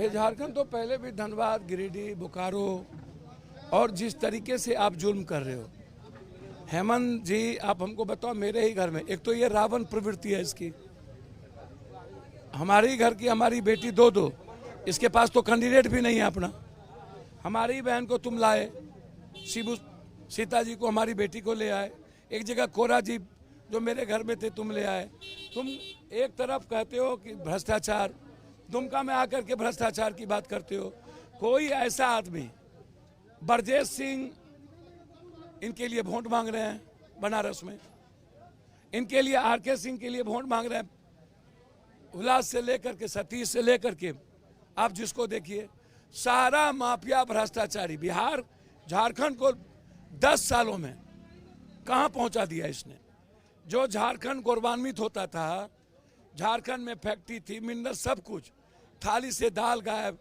भाई झारखंड तो पहले भी धनबाद, गिरिडीह, बोकारो और जिस तरीके से आप जुल्म कर रहे हो, हेमंत जी आप हमको बताओ, मेरे ही घर में एक तो ये रावण प्रवृत्ति है इसकी, हमारे ही घर की हमारी बेटी दो, इसके पास तो कैंडिडेट भी नहीं है अपना। हमारी बहन को तुम लाए, शिबू सीता जी को हमारी बेटी को ले आए, एक जगह कोरा जी जो मेरे घर में थे तुम ले आए। तुम एक तरफ कहते हो कि भ्रष्टाचार, दुमका में आकर के भ्रष्टाचार की बात करते हो। कोई ऐसा आदमी, ब्रजेश सिंह इनके लिए वोट मांग रहे हैं बनारस में, इनके लिए आरके सिंह के लिए वोट मांग रहे हैं, उल्लास से लेकर के सतीश से लेकर के आप जिसको देखिए, सारा माफिया भ्रष्टाचारी। बिहार झारखंड को 10 सालों में कहां पहुंचा दिया इसने। जो झारखंड गौरवान्वित होता था, झारखंड में फैक्ट्री थी, मिनरल, सब कुछ, थाली से दाल गायब,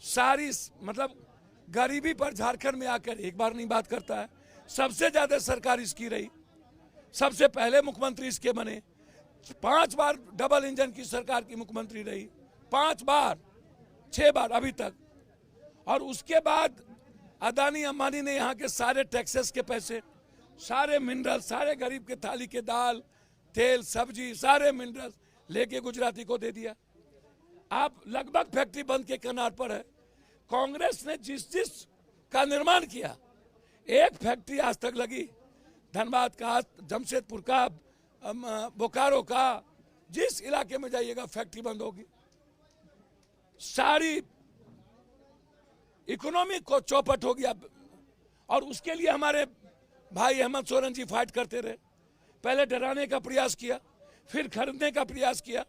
सारी मतलब गरीबी पर झारखंड में आकर एक बार नहीं बात करता है। सबसे ज्यादा सरकार इसकी रही, सबसे पहले मुख्यमंत्री इसके बने, 5 बार डबल इंजन की सरकार की मुख्यमंत्री रही, 5 बार 6 बार अभी तक। और उसके बाद अदानी अंबानी ने यहाँ के सारे टैक्सेस के पैसे, सारे मिनरल, सारे गरीब के थाली के दाल, तेल, सब्जी, सारे मिनरल लेके गुजराती को दे दिया। आप लगभग फैक्ट्री बंद के किनार पर है। कांग्रेस ने जिस का निर्माण किया, एक फैक्ट्री आज तक लगी, धनबाद का, जमशेदपुर का, बोकारो का, जिस इलाके में जाइएगा फैक्ट्री बंद होगी। सारी इकोनॉमी को चौपट हो गया। और उसके लिए हमारे भाई हेमंत सोरेन जी फाइट करते रहे। पहले डराने का प्रयास किया, फिर खरीदने का प्रयास किया,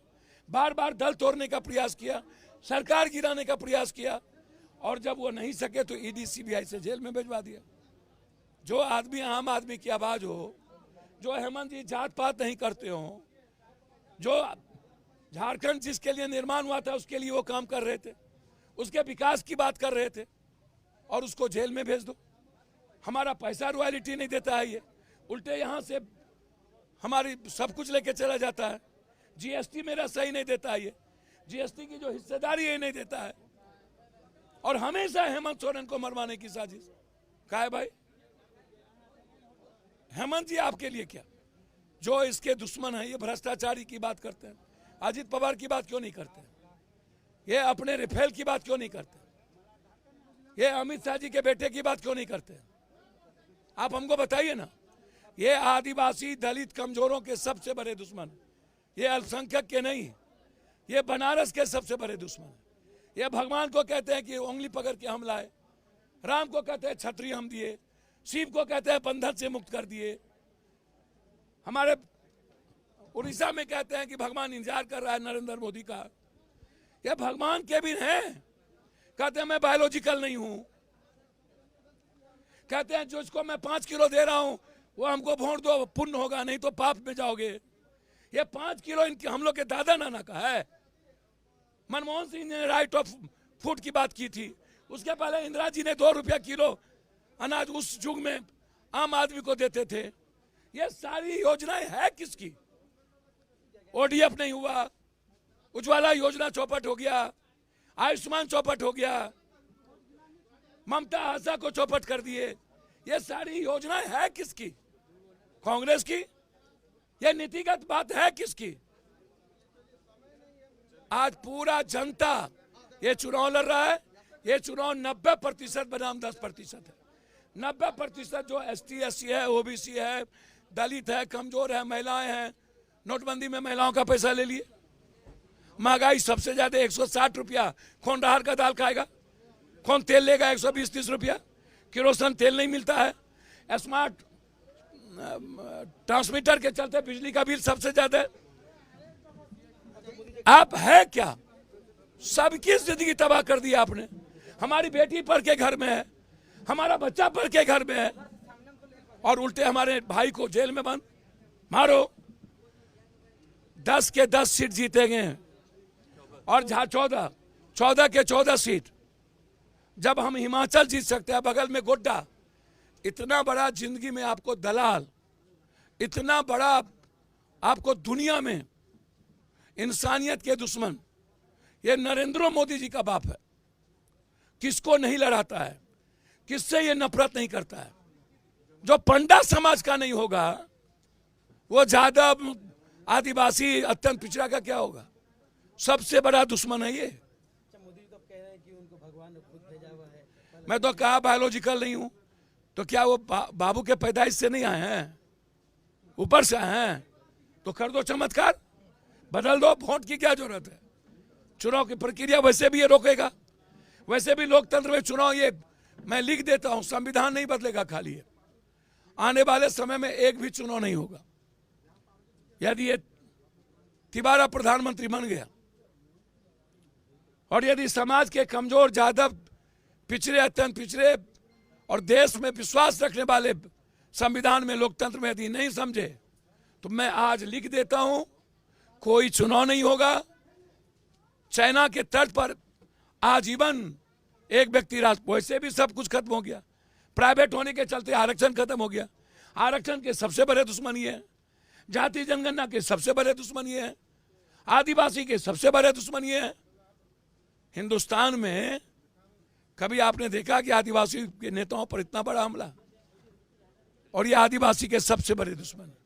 बार बार दल तोड़ने का प्रयास किया, सरकार गिराने का प्रयास किया, और जब वो नहीं सके तो ईडी सीबीआई से जेल में भिजवा दिया। जो आदमी आम आदमी की आवाज हो, जो हेमंत जी जात पात नहीं करते हो, जो झारखंड जिसके लिए निर्माण हुआ था उसके लिए वो काम कर रहे थे, उसके विकास की बात कर रहे थे, और उसको जेल में भेज दो। हमारा पैसा रॉयल्टी नहीं देता है ये, उल्टे यहाँ से हमारी सब कुछ लेके चला जाता है। जीएसटी मेरा सही नहीं देता है ये, जीएसटी की जो हिस्सेदारी है नहीं देता है। और हमेशा हेमंत सोरेन को मरवाने की साजिश। क्या है भाई हेमंत जी आपके लिए क्या? जो इसके दुश्मन है, ये भ्रष्टाचारी की बात करते हैं, अजित पवार की बात क्यों नहीं करते? ये अपने रिफेल की बात क्यों नहीं करते? ये अमित शाह जी के बेटे की बात क्यों नहीं करते? आप हमको बताइए ना। ये आदिवासी, दलित, कमजोरों के सबसे बड़े दुश्मन, ये अल्पसंख्यक के नहीं, ये बनारस के सबसे बड़े दुश्मन। ये भगवान को कहते हैं कि उंगली पकड़ के हम लाए, राम को कहते हैं छतरी हम दिए, शिव को कहते हैं बंधन से मुक्त कर दिए, हमारे उड़ीसा में कहते हैं कि भगवान इंतजार कर रहा है नरेंद्र मोदी का। ये भगवान के भी हैं, कहते हैं मैं बायोलॉजिकल नहीं हूं, कहते हैं जो इसको मैं 5 किलो दे रहा हूं वो हमको वोट दो, पुण्य होगा, नहीं तो पाप में जाओगे। ये 5 किलो इनके हम लोग के दादा नाना का है। मनमोहन सिंह ने राइट ऑफ फूड की बात की थी, उसके पहले इंदिरा जी ने 2 रुपया किलो अनाज उस युग में आम आदमी को देते थे। ये सारी योजनाएं है किसकी? ओडीएफ नहीं हुआ, उज्ज्वला योजना चौपट हो गया, आयुष्मान चौपट हो गया, ममता आशा को चौपट कर दिए। ये सारी योजनाएं है किसकी? कांग्रेस की? ये नीतिगत बात है किसकी? आज पूरा जनता ये चुनाव लड़ रहा है। ये चुनाव 90% बनाम 10% है। 90% जो ST SC है, OBC है, दलित है, कमजोर है, महिलाएं हैं। नोटबंदी में महिलाओं का पैसा ले लिए, महंगाई सबसे ज्यादा 160 रुपया। कौन राहर का दाल खाएगा? कौन तेल लेगा 120-30 रुपया? केरोसिन तेल नहीं मिलता है। स्मार्ट ट्रांसमीटर के चलते बिजली का बिल सबसे ज्यादा है। आप है क्या? सबकी जिंदगी तबाह कर दी आपने। हमारी बेटी पढ़ के घर में है, हमारा बच्चा पढ़ के घर में है, और उल्टे हमारे भाई को जेल में बंद। मारो, 10 के 10 सीट जीतेंगे, और 14 के 14 सीट। जब हम हिमाचल जीत सकते हैं, बगल में गोड्डा, इतना बड़ा जिंदगी में आपको दलाल, इतना बड़ा आपको दुनिया में इंसानियत के दुश्मन, ये नरेंद्र मोदी जी का बाप है। किसको नहीं लड़ाता है, किससे ये नफरत नहीं करता है। जो पंडा समाज का नहीं होगा वो जादव, आदिवासी, अत्यंत पिछड़ा का क्या होगा। सबसे बड़ा दुश्मन है ये। मोदी तो कह रहे हैं कि उनको भगवान ने खुद भेजा हुआ है। मैं तो कहा बायोलॉजिकल नहीं हूं, तो क्या वो बाबू के पैदाइश से नहीं आए हैं, ऊपर से आए हैं। तो कर दो चमत्कार, बदल दो। वोट की क्या जरूरत है। चुनाव की प्रक्रिया वैसे भी ये रोकेगा। वैसे भी लोकतंत्र में चुनाव, ये मैं लिख देता हूं, संविधान नहीं बदलेगा खाली है। आने वाले समय में एक भी चुनाव नहीं होगा। यदि ये तिबारा प्रधानमंत्री बन गया और यदि समाज के कमजोर, जादव, पिछड़े, अत्यंत पिछड़े और देश में विश्वास रखने वाले संविधान में, लोकतंत्र में यदि नहीं समझे, तो मैं आज लिख देता हूं, कोई चुनाव नहीं होगा। चाइना के तट पर आजीवन एक व्यक्ति राज, वैसे भी सब कुछ खत्म हो गया। प्राइवेट होने के चलते आरक्षण खत्म हो गया। आरक्षण के सबसे बड़े दुश्मन ये है। जाति जनगणना के सबसे बड़े दुश्मन ये है। आदिवासी के सबसे बड़े दुश्मन ये है। हिंदुस्तान में कभी आपने देखा कि आदिवासी के नेताओं पर इतना बड़ा हमला, और ये आदिवासी के सबसे बड़े दुश्मन है।